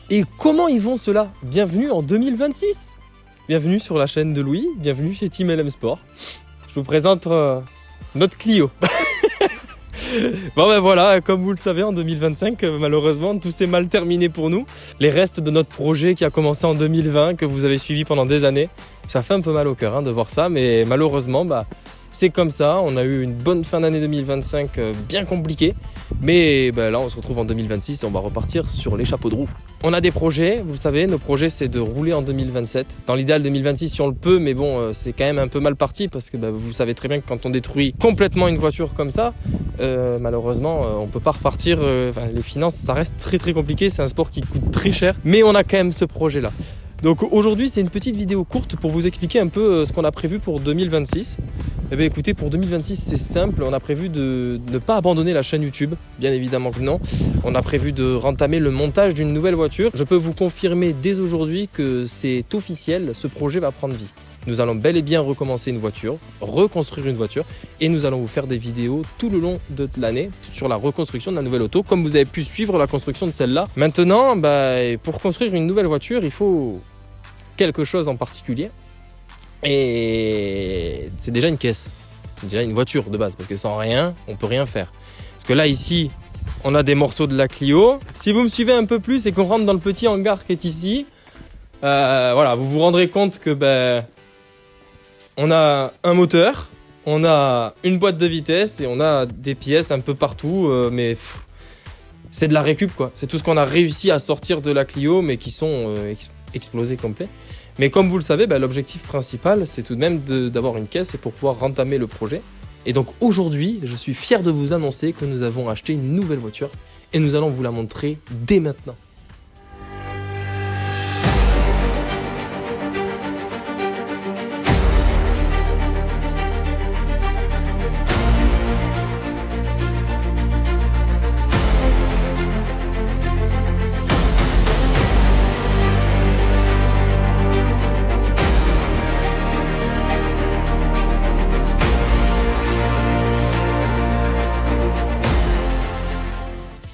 Et comment ils vont ceux-là? Bienvenue en 2026. Bienvenue sur la chaîne de Louis, bienvenue chez Team LM Sport. Je vous présente notre Clio. Bon ben voilà, comme vous le savez, en 2025, malheureusement, tout s'est mal terminé pour nous. Les restes de notre projet qui a commencé en 2020, que vous avez suivi pendant des années, ça fait un peu mal au cœur de voir ça, mais malheureusement, c'est comme ça. On a eu une bonne fin d'année 2025 bien compliquée, mais là on se retrouve en 2026 et on va repartir sur les chapeaux de roue. On a des projets, vous le savez, nos projets c'est de rouler en 2027. Dans l'idéal 2026 si on le peut, mais bon c'est quand même un peu mal parti parce que vous savez très bien que quand on détruit complètement une voiture comme ça, malheureusement on peut pas repartir. Les finances ça reste très très compliqué, c'est un sport qui coûte très cher, mais on a quand même ce projet là. Donc aujourd'hui c'est une petite vidéo courte pour vous expliquer un peu ce qu'on a prévu pour 2026. Eh bien écoutez, pour 2026 c'est simple, on a prévu de ne pas abandonner la chaîne YouTube, bien évidemment que non. On a prévu de rentamer le montage d'une nouvelle voiture. Je peux vous confirmer dès aujourd'hui que c'est officiel, ce projet va prendre vie. Nous allons bel et bien recommencer une voiture, reconstruire une voiture et nous allons vous faire des vidéos tout le long de l'année sur la reconstruction de la nouvelle auto, comme vous avez pu suivre la construction de celle-là. Maintenant, pour construire une nouvelle voiture, il faut quelque chose en particulier et c'est déjà une caisse, déjà une voiture de base, parce que sans rien, on peut rien faire. Parce que là, ici, on a des morceaux de la Clio. Si vous me suivez un peu plus et qu'on rentre dans le petit hangar qui est ici, voilà, vous vous rendrez compte que on a un moteur, on a une boîte de vitesse et on a des pièces un peu partout, mais c'est de la récup quoi. C'est tout ce qu'on a réussi à sortir de la Clio, mais qui sont explosés complets. Mais comme vous le savez, l'objectif principal, c'est tout de même d'avoir une caisse et pour pouvoir rentamer le projet. Et donc aujourd'hui, je suis fier de vous annoncer que nous avons acheté une nouvelle voiture et nous allons vous la montrer dès maintenant.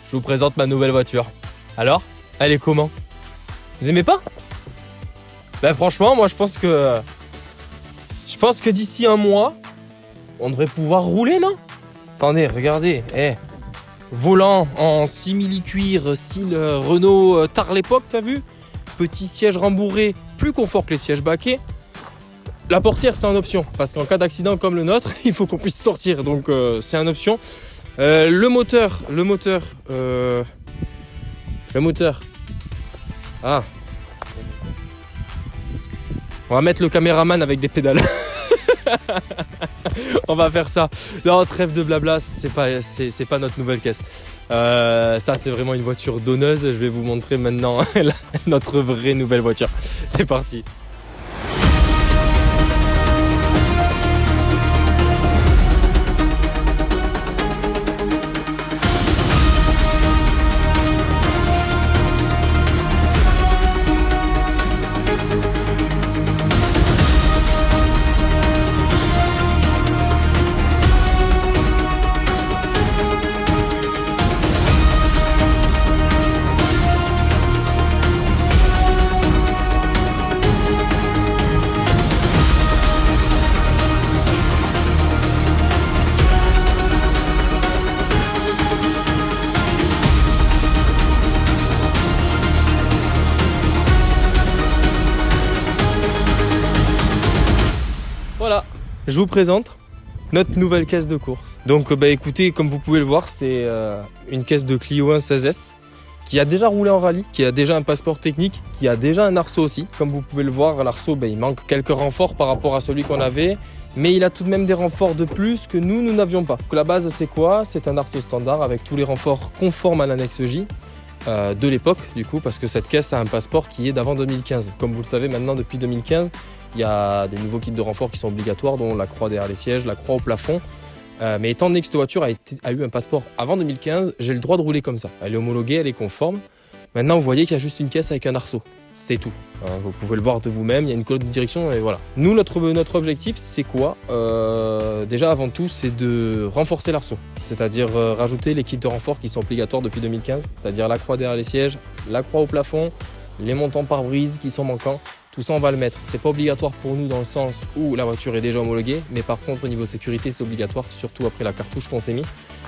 Je vous présente ma nouvelle voiture. Alors, elle est comment? Vous aimez pas? Franchement, moi je pense que d'ici un mois, on devrait pouvoir rouler, non? Attendez, regardez, volant en simili-cuir style Renault tard l'époque, t'as vu? Petit siège rembourré, plus confort que les sièges baquets. La portière c'est en option, parce qu'en cas d'accident comme le nôtre, il faut qu'on puisse sortir, donc c'est en option. Le moteur. Ah. On va mettre le caméraman avec des pédales. On va faire ça. Non, trêve de blabla, c'est pas notre nouvelle caisse. Ça, c'est vraiment une voiture donneuse. Je vais vous montrer maintenant notre vraie nouvelle voiture. C'est parti. Voilà, je vous présente notre nouvelle caisse de course. Donc écoutez, comme vous pouvez le voir, c'est une caisse de Clio 1 16S qui a déjà roulé en rallye, qui a déjà un passeport technique, qui a déjà un arceau aussi. Comme vous pouvez le voir, l'arceau, il manque quelques renforts par rapport à celui qu'on avait, mais il a tout de même des renforts de plus que nous n'avions pas. Donc, la base, c'est quoi? C'est un arceau standard avec tous les renforts conformes à l'annexe J. De l'époque du coup, parce que cette caisse a un passeport qui est d'avant 2015. Comme vous le savez maintenant, depuis 2015, il y a des nouveaux kits de renfort qui sont obligatoires, dont la croix derrière les sièges, la croix au plafond. Mais étant donné que cette voiture a eu un passeport avant 2015, j'ai le droit de rouler comme ça. Elle est homologuée, elle est conforme. Maintenant, vous voyez qu'il y a juste une caisse avec un arceau. C'est tout. Vous pouvez le voir de vous-même, il y a une colonne de direction et voilà. Nous, notre objectif, c'est quoi? Déjà, avant tout, c'est de renforcer l'arceau. C'est-à-dire rajouter les kits de renfort qui sont obligatoires depuis 2015. C'est-à-dire la croix derrière les sièges, la croix au plafond, les montants pare-brise qui sont manquants. Tout ça, on va le mettre. C'est pas obligatoire pour nous dans le sens où la voiture est déjà homologuée. Mais par contre, au niveau sécurité, c'est obligatoire, surtout après la cartouche qu'on s'est mis.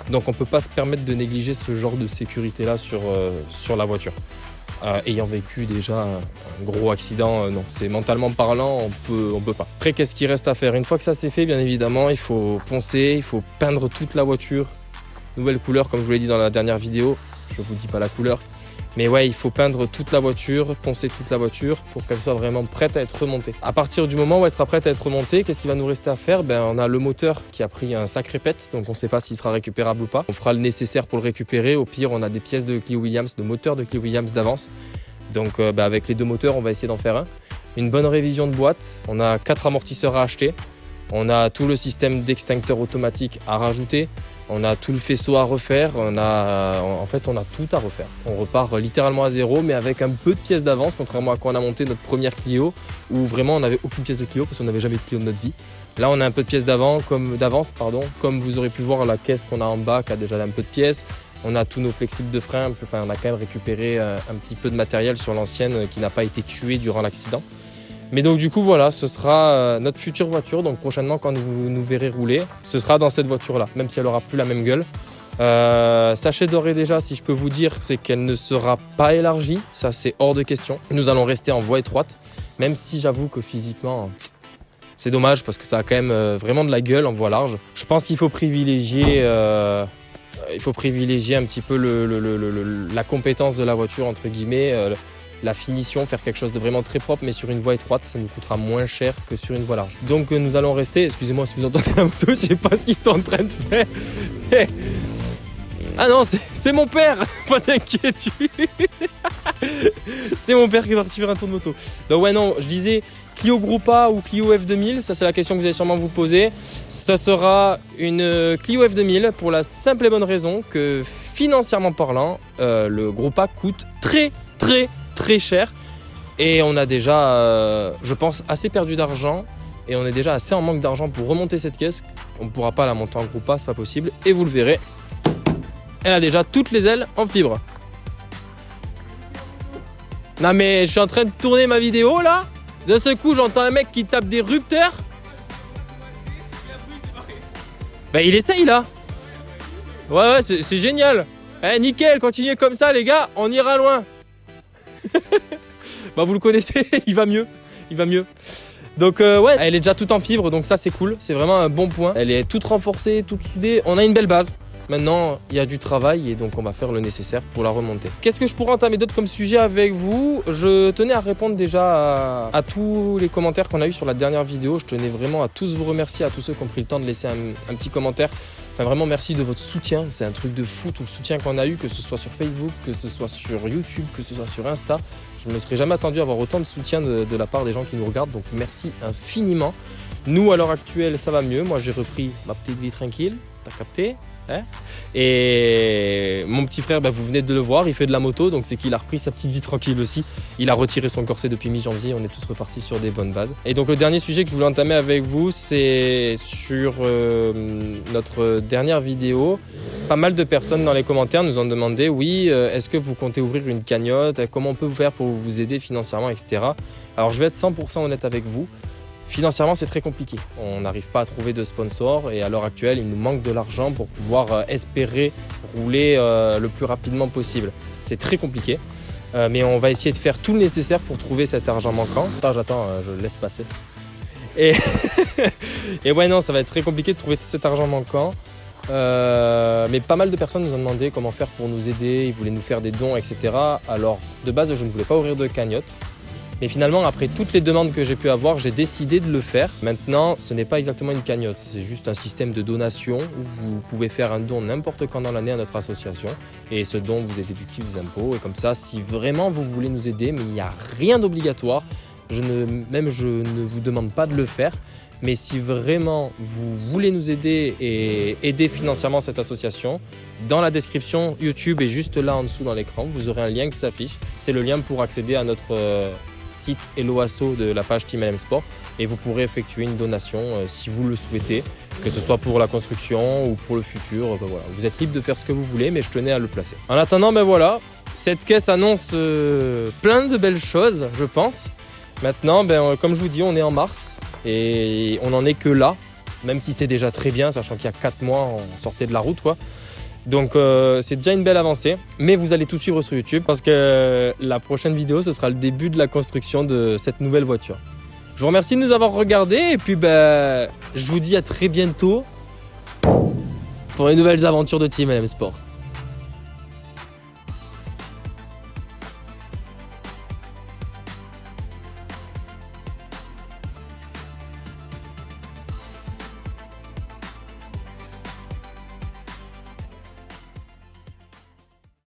Donc, on ne peut pas se permettre de négliger ce genre de sécurité-là sur la voiture. Ayant vécu déjà un gros accident, non, c'est mentalement parlant, on peut pas. Après, qu'est-ce qu'il reste à faire? Une fois que ça c'est fait, bien évidemment, il faut poncer, il faut peindre toute la voiture. Nouvelle couleur, comme je vous l'ai dit dans la dernière vidéo, je vous dis pas la couleur. Mais ouais, il faut peindre toute la voiture, poncer toute la voiture pour qu'elle soit vraiment prête à être remontée. À partir du moment où elle sera prête à être remontée, qu'est-ce qu'il va nous rester à faire? On a le moteur qui a pris un sacré pet, donc on ne sait pas s'il sera récupérable ou pas. On fera le nécessaire pour le récupérer. Au pire, on a des pièces de Clio Williams, de moteur de Clio Williams d'avance. Donc avec les deux moteurs, on va essayer d'en faire un. Une bonne révision de boîte. On a 4 amortisseurs à acheter. On a tout le système d'extincteur automatique à rajouter. On a tout le faisceau à refaire, en fait on a tout à refaire. On repart littéralement à zéro, mais avec un peu de pièces d'avance, contrairement à quand on a monté notre première Clio, où vraiment on n'avait aucune pièce de Clio, parce qu'on n'avait jamais de Clio de notre vie. Là on a un peu de pièces d'avance, comme vous aurez pu voir la caisse qu'on a en bas qui a déjà un peu de pièces. On a tous nos flexibles de frein, on a quand même récupéré un petit peu de matériel sur l'ancienne qui n'a pas été tué durant l'accident. Mais donc du coup voilà, ce sera notre future voiture, donc prochainement quand vous nous verrez rouler, ce sera dans cette voiture-là, même si elle n'aura plus la même gueule. Sachez d'ores et déjà, si je peux vous dire, c'est qu'elle ne sera pas élargie, ça c'est hors de question. Nous allons rester en voie étroite, même si j'avoue que physiquement, c'est dommage parce que ça a quand même vraiment de la gueule en voie large. Je pense qu'il faut privilégier... un petit peu la compétence de la voiture, entre guillemets, la finition, faire quelque chose de vraiment très propre, mais sur une voie étroite, ça nous coûtera moins cher que sur une voie large. Donc nous allons rester, excusez-moi si vous entendez la moto, je sais pas ce qu'ils sont en train de faire. Ah non, c'est mon père, pas d'inquiétude. C'est mon père qui va parti faire un tour de moto. Donc ouais non, je disais Clio Gruppa ou Clio F2000, ça c'est la question que vous allez sûrement vous poser. Ça sera une Clio F2000 pour la simple et bonne raison que financièrement parlant, le Gruppa coûte très cher et on a déjà, je pense, assez perdu d'argent et on est déjà assez en manque d'argent pour remonter cette caisse. On ne pourra pas la monter en Gruppa, c'est pas possible et vous le verrez, elle a déjà toutes les ailes en fibre. Non mais je suis en train de tourner ma vidéo là, de ce coup j'entends un mec qui tape des rupteurs. Il essaye là. Ouais c'est génial. Nickel, continuez comme ça les gars, on ira loin. Vous le connaissez, il va mieux. Donc ouais, elle est déjà toute en fibre, donc ça c'est cool, c'est vraiment un bon point. Elle est toute renforcée, toute soudée, on a une belle base. Maintenant, il y a du travail et donc on va faire le nécessaire pour la remonter. Qu'est-ce que je pourrais entamer d'autre comme sujet avec vous? Je tenais à répondre déjà à tous les commentaires qu'on a eu sur la dernière vidéo. Je tenais vraiment à tous vous remercier, à tous ceux qui ont pris le temps de laisser un petit commentaire. Enfin vraiment merci de votre soutien, c'est un truc de fou tout le soutien qu'on a eu, que ce soit sur Facebook, que ce soit sur YouTube, que ce soit sur Insta. Je ne me serais jamais attendu à avoir autant de soutien de la part des gens qui nous regardent, donc merci infiniment. Nous à l'heure actuelle ça va mieux, moi j'ai repris ma petite vie tranquille, t'as capté hein? Et mon petit frère, vous venez de le voir, il fait de la moto, donc c'est qu'il a repris sa petite vie tranquille aussi. Il a retiré son corset depuis mi-janvier, on est tous repartis sur des bonnes bases. Et donc le dernier sujet que je voulais entamer avec vous, c'est sur notre dernière vidéo. Pas mal de personnes dans les commentaires nous ont demandé, oui, est-ce que vous comptez ouvrir une cagnotte? Comment on peut vous faire pour vous aider financièrement, etc. Alors je vais être 100% honnête avec vous. Financièrement, c'est très compliqué. On n'arrive pas à trouver de sponsors et à l'heure actuelle, il nous manque de l'argent pour pouvoir espérer rouler le plus rapidement possible. C'est très compliqué, mais on va essayer de faire tout le nécessaire pour trouver cet argent manquant. J'attends, je le laisse passer. Et ouais, non, ça va être très compliqué de trouver cet argent manquant. Mais pas mal de personnes nous ont demandé comment faire pour nous aider, ils voulaient nous faire des dons, etc. Alors, de base, je ne voulais pas ouvrir de cagnotte. Et finalement, après toutes les demandes que j'ai pu avoir, j'ai décidé de le faire. Maintenant, ce n'est pas exactement une cagnotte, c'est juste un système de donation où vous pouvez faire un don n'importe quand dans l'année à notre association. Et ce don vous est déductible des impôts. Et comme ça, si vraiment vous voulez nous aider, mais il n'y a rien d'obligatoire, je ne vous demande pas de le faire. Mais si vraiment vous voulez nous aider et aider financièrement cette association, dans la description YouTube et juste là en dessous dans l'écran, vous aurez un lien qui s'affiche. C'est le lien pour accéder à notre site Hello Asso de la page Team LM Sport et vous pourrez effectuer une donation si vous le souhaitez, que ce soit pour la construction ou pour le futur. Voilà. Vous êtes libre de faire ce que vous voulez, mais je tenais à le placer. En attendant, voilà, cette caisse annonce plein de belles choses, je pense. Maintenant, comme je vous dis, on est en mars et on n'en est que là, même si c'est déjà très bien, sachant qu'il y a 4 mois, on sortait de la route, quoi. Donc c'est déjà une belle avancée, mais vous allez tout suivre sur YouTube parce que la prochaine vidéo, ce sera le début de la construction de cette nouvelle voiture. Je vous remercie de nous avoir regardés et puis je vous dis à très bientôt pour les nouvelles aventures de Team LM Sport.